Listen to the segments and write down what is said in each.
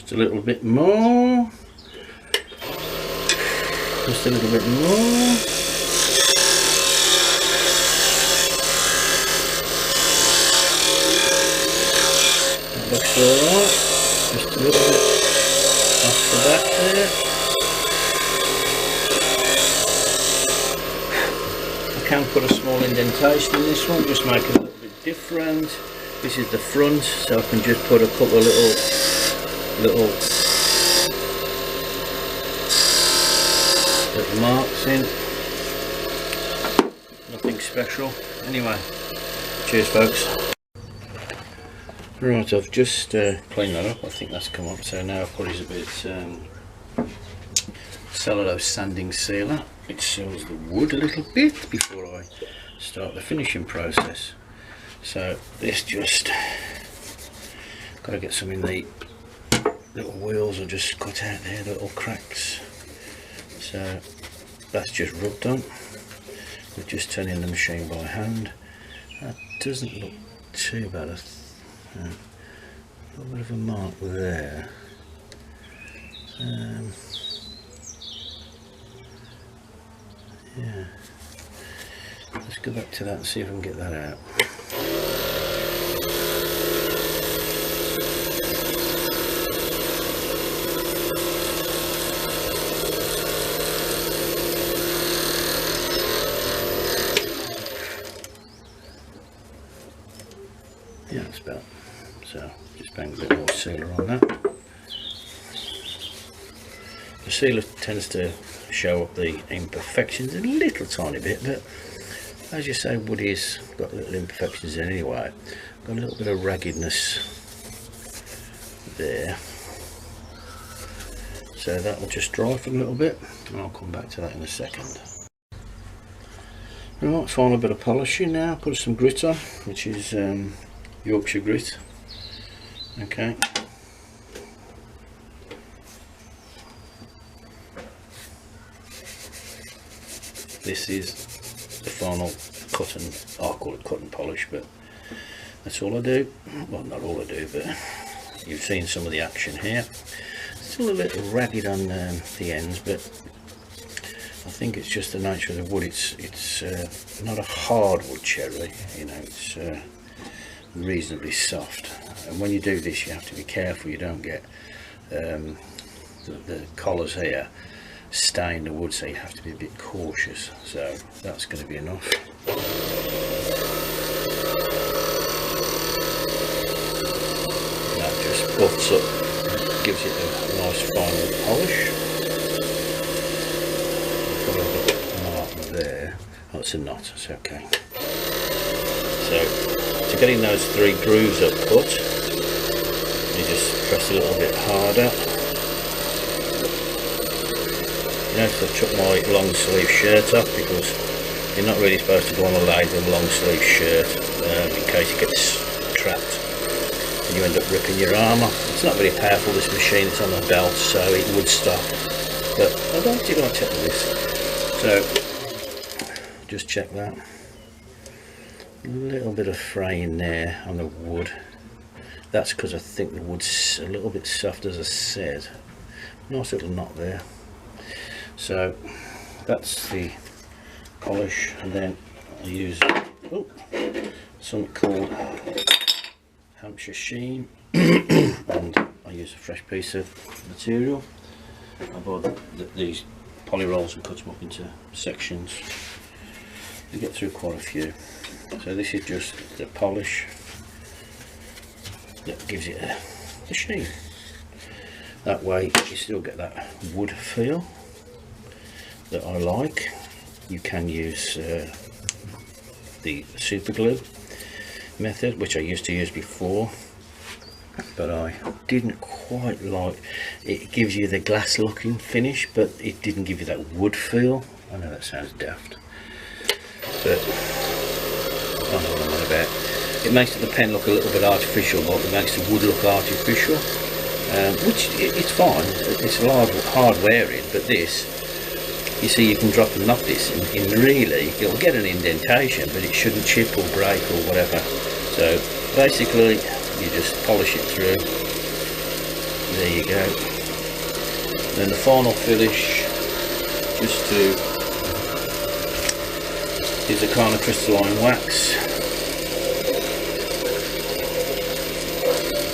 Just a little bit more. Just a little bit more. That looks alright. Just a little bit off the back there. I can put a small indentation in this one, just make it a little bit different. This is the front, so I can just put a couple of little marks in. Nothing special. Anyway, cheers folks. Right, I've just cleaned that up. I think that's come up. So now I've put it a bit cellulose sanding sealer, which seals the wood a little bit before I start the finishing process. So this just got to get some in the little wheels. I just cut out there, the little cracks. So that's just rubbed on. We're just turning the machine by hand. That doesn't look too bad. A little bit of a mark there. Yeah. Let's go back to that and see if I can get that out. Yeah, that's about. So just bang a bit more sealer on that. The sealer tends to show up the imperfections a little tiny bit, but as you say, wood is got little imperfections in anyway. Got a little bit of raggedness there, so that will just dry for a little bit, and I'll come back to that in a second. Right, final bit of polishing now. Put some grit on, which is Yorkshire grit. Okay. This is the final cut and, I call it cut and polish, but that's all I do. Well, not all I do, but you've seen some of the action here. Still a little ragged on the ends, but I think it's just the nature of the wood. It's not a hardwood cherry, you know, it's reasonably soft. And when you do this, you have to be careful you don't get the collars here stain the wood, so you have to be a bit cautious. So that's going to be enough. That just buffs up, gives it a nice final polish. Put a little mark there. Oh, it's a knot, it's okay. So to getting those 3 grooves up cut, you just press a little bit harder. Notice I've took my long sleeve shirt off, because you're not really supposed to go on a lathe with a long sleeve shirt in case it gets trapped and you end up ripping your arm off. It's not very powerful, this machine, it's on a belt, so it would stop, but I don't think I'll check this. So just check that. A little bit of fraying there on the wood. That's because I think the wood's a little bit soft, as I said. Nice little knot there. So that's the polish, and then I use something called Hampshire Sheen and I use a fresh piece of material. I bought these poly rolls and cut them up into sections. You get through quite a few. So this is just the polish that gives it a sheen. That way you still get that wood feel that I like. You can use the super glue method, which I used to use before, but I didn't quite like it. It gives you the glass looking finish, but it didn't give you that wood feel. I know that sounds daft, but I don't know what I'm on about. It makes the pen look a little bit artificial, but it makes the wood look artificial, which it's fine. It's hard wearing, but this, you see, you can drop and knock this in really, it'll get an indentation, but it shouldn't chip or break or whatever. So basically you just polish it through, there you go. Then the final finish, just to is a kind of crystalline wax.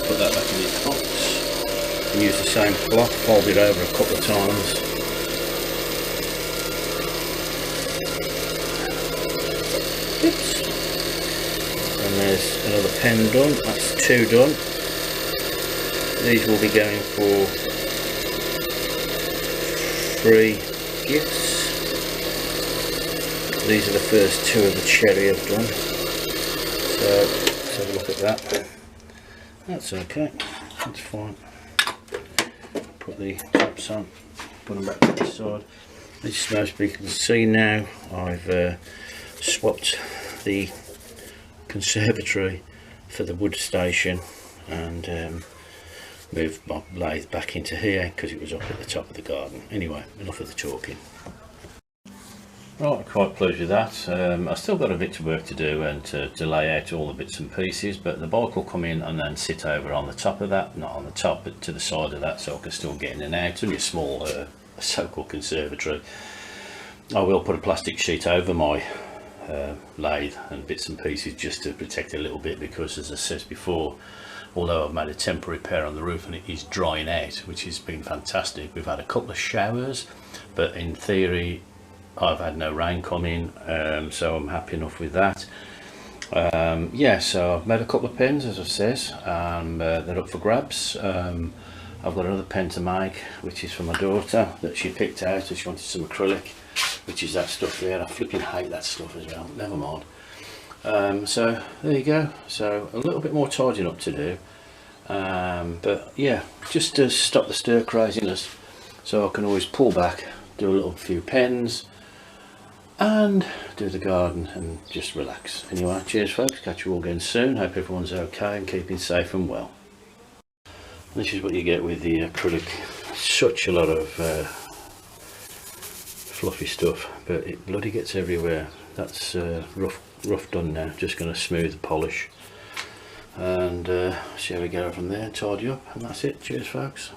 Put that back in its box and use the same cloth, fold it over a couple of times. Oops. And there's another pen done, that's 2 done. These will be going for free gifts. These are the first 2 of the cherry I've done. So let's have a look at that. That's okay, that's fine. Put the tops on, put them back to the side. As most people can see now, I've swapped the conservatory for the wood station and moved my lathe back into here because it was up at the top of the garden. Anyway, enough of the talking. Right, quite pleased with that. I've still got a bit of work to do and to lay out all the bits and pieces, but the bike will come in and then sit over on the top of that, not on the top but to the side of that, so I can still get in and out. It's only a small so-called conservatory. I will put a plastic sheet over my lathe and bits and pieces just to protect it a little bit, because as I said before, although I've made a temporary repair on the roof and it is drying out, which has been fantastic. We've had a couple of showers, but in theory I've had no rain coming, so I'm happy enough with that. Yeah, so I've made a couple of pens, as I says, and they're up for grabs. I've got another pen to make, which is for my daughter, that she picked out and she wanted some acrylic, which is that stuff there. I flipping hate that stuff as well, never mind. So there you go. So a little bit more tidying up to do, but yeah, just to stop the stir craziness, so I can always pull back, do a little few pens and do the garden and just relax. Anyway, cheers folks, catch you all again soon. Hope everyone's okay and keeping safe and well. This is what you get with the acrylic. Such a lot of fluffy stuff, but it bloody gets everywhere. That's rough done now. Just going to smooth the polish and see how we go from there, tidy up, and that's it. Cheers folks.